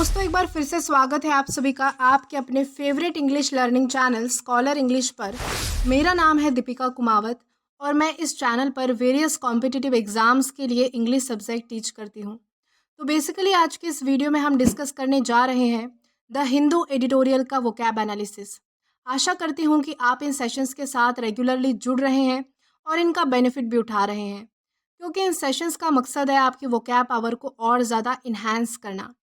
दोस्तों, एक बार फिर से स्वागत है आप सभी का आपके अपने favourite English learning channel scholar English पर। मेरा नाम है दीपिका कुमावत और मैं इस चैनल पर वेरियस कॉम्पिटिटिव एग्जाम्स के लिए इंग्लिश सब्जेक्ट टीच करती हूँ। तो बेसिकली आज की इस वीडियो में हम डिस्कस करने जा रहे हैं द हिंदू एडिटोरियल का वोकैब एनालिसिस। आशा करती हूँ कि आप इन सेशंस के साथ रेगुलरली जुड़ रहे हैं और इनका बेनिफिट भी उठा रहे हैं, क्योंकि इन सेशंस का मकसद है आपकी वोकैब पावर को और ज़्यादा इन्हांस करना।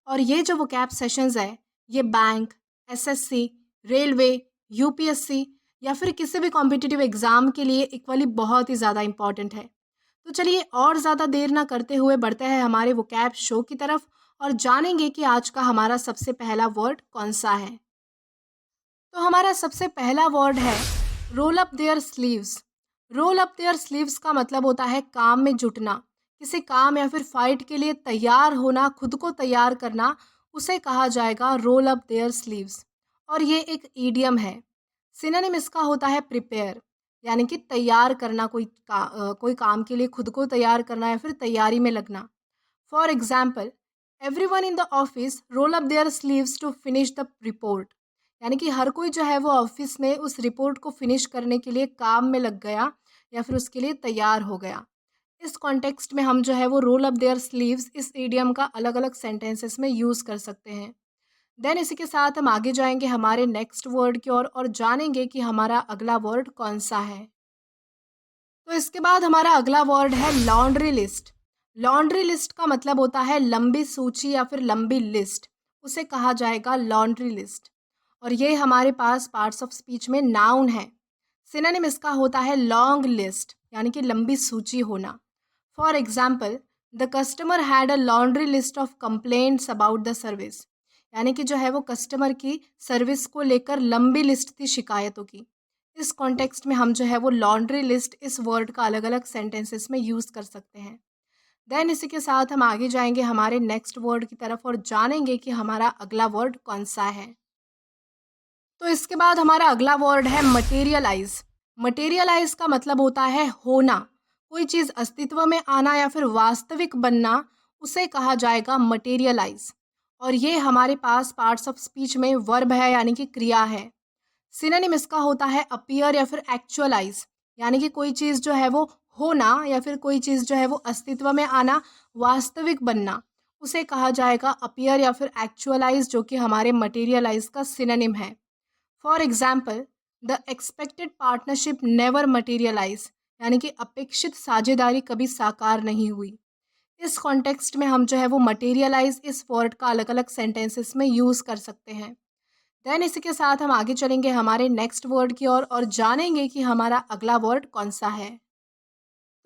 और ये जो वोकैब सेशंस है, ये बैंक, एसएससी, रेलवे, यूपीएससी या फिर किसी भी कॉम्पिटिटिव एग्ज़ाम के लिए इक्वली बहुत ही ज़्यादा इंपॉर्टेंट है। तो चलिए और ज़्यादा देर ना करते हुए बढ़ते हैं हमारे वोकैब शो की तरफ और जानेंगे कि आज का हमारा सबसे पहला वर्ड कौन सा है। तो हमारा सबसे पहला वर्ड है roll up their sleeves. Roll up their sleeves का मतलब होता है काम में जुटना, किसी काम या फिर फाइट के लिए तैयार होना, खुद को तैयार करना, उसे कहा जाएगा रोल अप देयर स्लीव्स। और ये एक ईडियम है। सिनोनिम इसका होता है प्रिपेयर, यानी कि तैयार करना, कोई काम के लिए खुद को तैयार करना या फिर तैयारी में लगना। For example, everyone in the office roll up their sleeves to finish the report. यानी कि हर कोई जो है वो ऑफिस में उस रिपोर्ट को फिनिश करने के लिए काम में लग गया या फिर उसके लिए तैयार हो गया। इस कॉन्टेक्स्ट में हम जो है वो रोल अप देयर स्लीव्स इस ईडियम का अलग अलग सेंटेंसेस में यूज़ कर सकते हैं। देन इसी के साथ हम आगे जाएंगे हमारे नेक्स्ट वर्ड की ओर और जानेंगे कि हमारा अगला वर्ड कौन सा है। तो इसके बाद हमारा अगला वर्ड है लॉन्ड्री लिस्ट। लॉन्ड्री लिस्ट का मतलब होता है लंबी सूची या फिर लंबी लिस्ट, उसे कहा जाएगा लॉन्ड्री लिस्ट। और ये हमारे पास पार्ट्स ऑफ स्पीच में नाउन है। सिनोनिम इसका होता है लॉन्ग लिस्ट, यानी कि लंबी सूची होना। For example, the customer had a laundry list of complaints about the service. यानी कि जो है वो कस्टमर की सर्विस को लेकर लंबी लिस्ट थी शिकायतों की। इस कॉन्टेक्स्ट में हम जो है वो लॉन्ड्री लिस्ट इस वर्ड का अलग अलग सेंटेंसेस में यूज़ कर सकते हैं। देन इसी के साथ हम आगे जाएंगे हमारे नेक्स्ट वर्ड की तरफ और जानेंगे कि हमारा अगला वर्ड कौन सा है। तो इसके बाद हमारा अगला वर्ड है मटेरियलाइज। मटेरियलाइज का मतलब होता है होना, कोई चीज़ अस्तित्व में आना या फिर वास्तविक बनना, उसे कहा जाएगा मटेरियलाइज। और ये हमारे पास पार्ट्स ऑफ स्पीच में वर्ब है, यानी कि क्रिया है। सिनोनिम इसका होता है अपीयर या फिर एक्चुअलाइज, यानी कि कोई चीज़ जो है वो होना या फिर कोई चीज़ जो है वो अस्तित्व में आना, वास्तविक बनना, उसे कहा जाएगा अपीयर या फिर एक्चुअलाइज, जो कि हमारे मटेरियलाइज का सिनोनिम है। For example, the expected partnership never materialise, यानी कि अपेक्षित साझेदारी कभी साकार नहीं हुई। इस कॉन्टेक्स्ट में हम जो है वो मटेरियलाइज इस वर्ड का अलग अलग सेंटेंसेस में यूज़ कर सकते हैं। देन इसी के साथ हम आगे चलेंगे हमारे नेक्स्ट वर्ड की ओर और जानेंगे कि हमारा अगला वर्ड कौन सा है।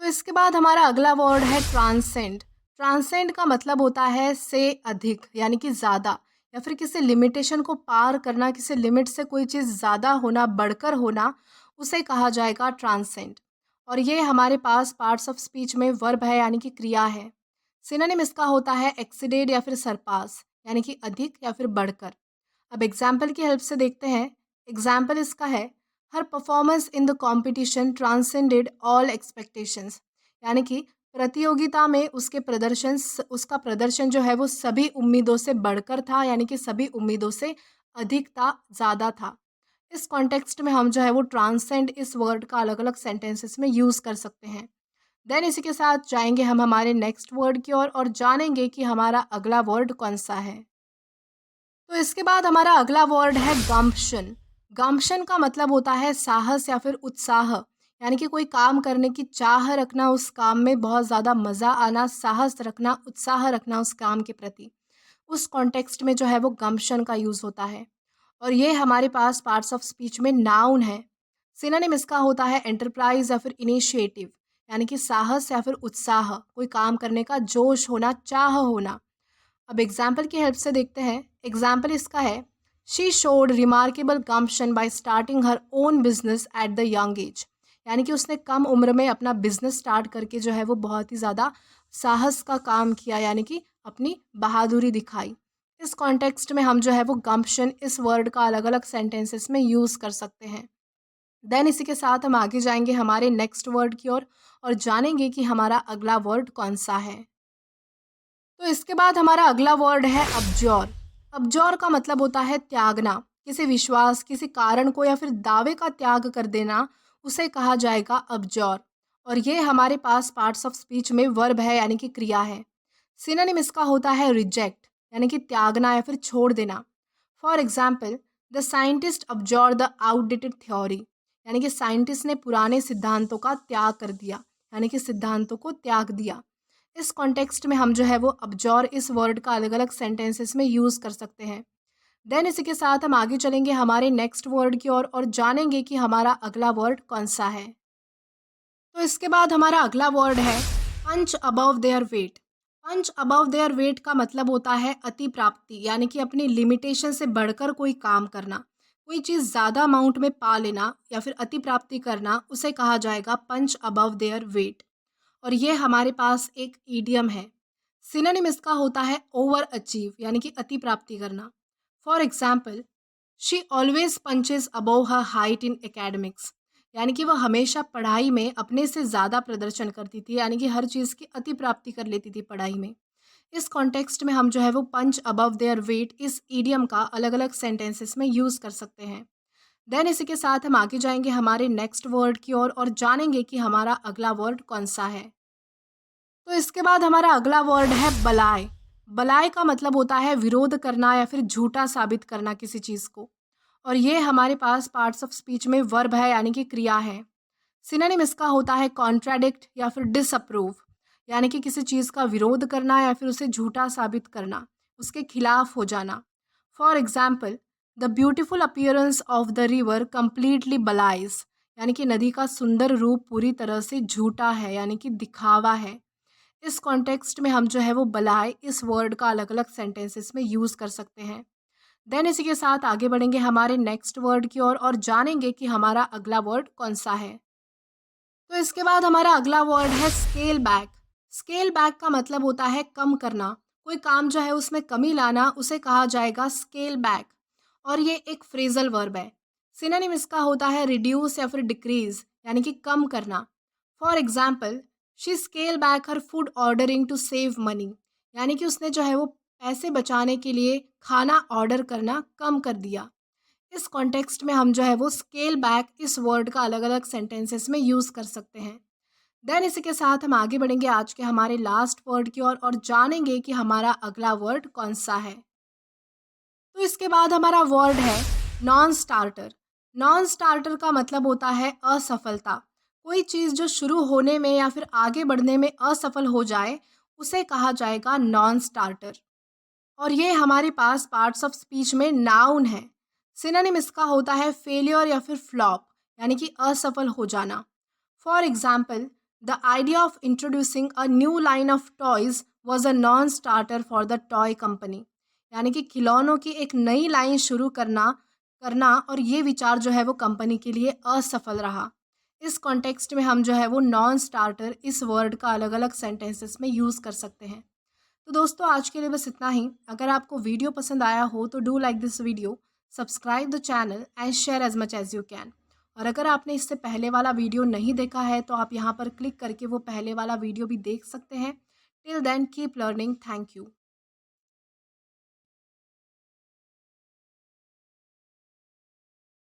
तो इसके बाद हमारा अगला वर्ड है ट्रांसेंड। ट्रांसेंड का मतलब होता है से अधिक, यानी कि ज़्यादा, या फिर किसी लिमिटेशन को पार करना, किसी लिमिट से कोई चीज़ ज़्यादा होना, बढ़कर होना, उसे कहा जाएगा ट्रांसेंड। और ये हमारे पास पार्ट्स ऑफ स्पीच में वर्ब है, यानी कि क्रिया है। सिनोनिम इसका होता है एक्सीडेड या फिर सरपास, यानी कि अधिक या फिर बढ़कर। अब एग्जाम्पल की हेल्प से देखते हैं। एग्जाम्पल इसका है हर performance in the competition transcended all expectations, यानी कि प्रतियोगिता में उसका प्रदर्शन जो है वो सभी उम्मीदों से बढ़कर था, यानी कि सभी उम्मीदों से अधिक था, ज़्यादा था। इस कॉन्टेक्स्ट में हम जो है वो ट्रांसेंड इस वर्ड का अलग अलग सेंटेंसेस में यूज़ कर सकते हैं। देन इसी के साथ जाएंगे हम हमारे नेक्स्ट वर्ड की ओर और जानेंगे कि हमारा अगला वर्ड कौन सा है। तो इसके बाद हमारा अगला वर्ड है गम्पशन। गम्पशन का मतलब होता है साहस या फिर उत्साह, यानी कि कोई काम करने की चाह रखना, उस काम में बहुत ज़्यादा मज़ा आना, साहस रखना, उत्साह रखना उस काम के प्रति। उस कॉन्टेक्स्ट में जो है वो गम्पशन का यूज़ होता है। और ये हमारे पास पार्ट्स ऑफ स्पीच में नाउन है। सिनोनिम इसका होता है एंटरप्राइज या फिर इनिशिएटिव, यानी कि साहस या फिर उत्साह, कोई काम करने का जोश होना, चाह होना। अब एग्जाम्पल की हेल्प से देखते हैं। एग्जाम्पल इसका है she showed remarkable gumption by starting her own business at the young age, यानी कि उसने कम उम्र में अपना बिजनेस स्टार्ट करके जो है वो बहुत ही ज़्यादा साहस का काम किया, यानी कि अपनी बहादुरी दिखाई। इस कॉन्टेक्स्ट में हम जो है वो गम्पशन इस वर्ड का अलग अलग सेंटेंसेस में यूज़ कर सकते हैं। देन इसी के साथ हम आगे जाएंगे हमारे नेक्स्ट वर्ड की ओर और जानेंगे कि हमारा अगला वर्ड कौन सा है। तो इसके बाद हमारा अगला वर्ड है अब्जॉर। अब्जॉर का मतलब होता है त्यागना, किसी विश्वास, किसी कारण को या फिर दावे का त्याग कर देना, उसे कहा जाएगा अब्जॉर। और ये हमारे पास पार्ट्स ऑफ स्पीच में वर्ब है यानी कि क्रिया है। सिनोनिम इसका होता है रिजेक्ट यानी कि त्यागना या फिर छोड़ देना। For example, the scientist abjure the outdated theory, यानी कि साइंटिस्ट ने पुराने सिद्धांतों का त्याग कर दिया, यानी कि सिद्धांतों को त्याग दिया। इस कॉन्टेक्स्ट में हम जो है वो अब्जॉर इस वर्ड का अलग अलग सेंटेंसेस में यूज़ कर सकते हैं। देन इसी के साथ हम आगे चलेंगे हमारे नेक्स्ट वर्ड की ओर और जानेंगे कि हमारा अगला वर्ड कौन सा है। तो इसके बाद हमारा अगला वर्ड है punch above their weight. Punch above their weight का मतलब होता है अति प्राप्ति, यानी कि अपनी लिमिटेशन से बढ़कर कोई काम करना, कोई चीज़ ज़्यादा अमाउंट में पा लेना या फिर अति प्राप्ति करना, उसे कहा जाएगा पंच अबव देयर वेट। और ये हमारे पास एक ईडियम है। सिनोनिम इसका होता है ओवर अचीव, यानी कि अति प्राप्ति करना। For example, she always punches above her height in academics, यानी कि वह हमेशा पढ़ाई में अपने से ज़्यादा प्रदर्शन करती थी, यानी कि हर चीज़ की अति प्राप्ति कर लेती थी पढ़ाई में। इस कॉन्टेक्स्ट में हम जो है वो पंच अबव देयर वेट इस ईडियम का अलग अलग सेंटेंसेस में यूज़ कर सकते हैं। देन इसी के साथ हम आगे जाएंगे हमारे नेक्स्ट वर्ड की ओर और जानेंगे कि हमारा अगला वर्ड कौन सा है। तो इसके बाद हमारा अगला वर्ड है बलाय। बलाय का मतलब होता है विरोध करना या फिर झूठा साबित करना किसी चीज़ को। और ये हमारे पास पार्ट्स ऑफ स्पीच में वर्ब है यानी कि क्रिया है। सिनोनिम इसका होता है कॉन्ट्राडिक्ट या फिर डिसअप्रूव, यानी कि किसी चीज़ का विरोध करना या फिर उसे झूठा साबित करना, उसके खिलाफ हो जाना। For example, the beautiful appearance of the river completely belies, यानी कि नदी का सुंदर रूप पूरी तरह से झूठा है, यानी कि दिखावा है। इस कॉन्टेक्स्ट में हम जो है वो बलाय इस वर्ड का अलग अलग सेंटेंसेस में यूज़ कर सकते हैं। देन इसी के साथ आगे बढ़ेंगे हमारे नेक्स्ट वर्ड की ओर और जानेंगे कि हमारा अगला वर्ड कौन सा है। तो इसके बाद हमारा अगला वर्ड है स्केल बैक। स्केल बैक का मतलब होता है कम करना, कोई काम जो है उसमें कमी लाना, उसे कहा जाएगा स्केल बैक। और ये एक फ्रेजल वर्ब है। सिनोनिम इसका होता है रिड्यूस या फिर डिक्रीज, यानी कि कम करना। For example, she scale back her food ordering to save money, यानी कि उसने जो है वो पैसे बचाने के लिए खाना ऑर्डर करना कम कर दिया। इस कॉन्टेक्स्ट में हम जो है वो स्केल बैक इस वर्ड का अलग अलग सेंटेंसेस में यूज़ कर सकते हैं। देन इसी के साथ हम आगे बढ़ेंगे आज के हमारे लास्ट वर्ड की ओर और जानेंगे कि हमारा अगला वर्ड कौन सा है। तो इसके बाद हमारा वर्ड है नॉन स्टार्टर। नॉन स्टार्टर का मतलब होता है असफलता, कोई चीज़ जो शुरू होने में या फिर आगे बढ़ने में असफल हो जाए, उसे कहा जाएगा नॉन स्टार्टर। और ये हमारे पास पार्ट्स ऑफ स्पीच में नाउन है। सिनोनिम इसका होता है फेलियर या फिर फ्लॉप, यानी कि असफल हो जाना। For example, the idea of introducing a new line of toys was a non starter for the toy company, यानी कि खिलौनों की एक नई लाइन शुरू करना करना और ये विचार जो है वो कंपनी के लिए असफल रहा। इस कॉन्टेक्स्ट में हम जो है वो नॉन स्टार्टर इस वर्ड का अलग अलग सेंटेंसेस में यूज़ कर सकते हैं। तो दोस्तों आज के लिए बस इतना ही। अगर आपको वीडियो पसंद आया हो तो do like this video, subscribe the channel and share as much as you can. और अगर आपने इससे पहले वाला वीडियो नहीं देखा है तो आप यहाँ पर क्लिक करके वो पहले वाला वीडियो भी देख सकते हैं। Till then keep learning. Thank you.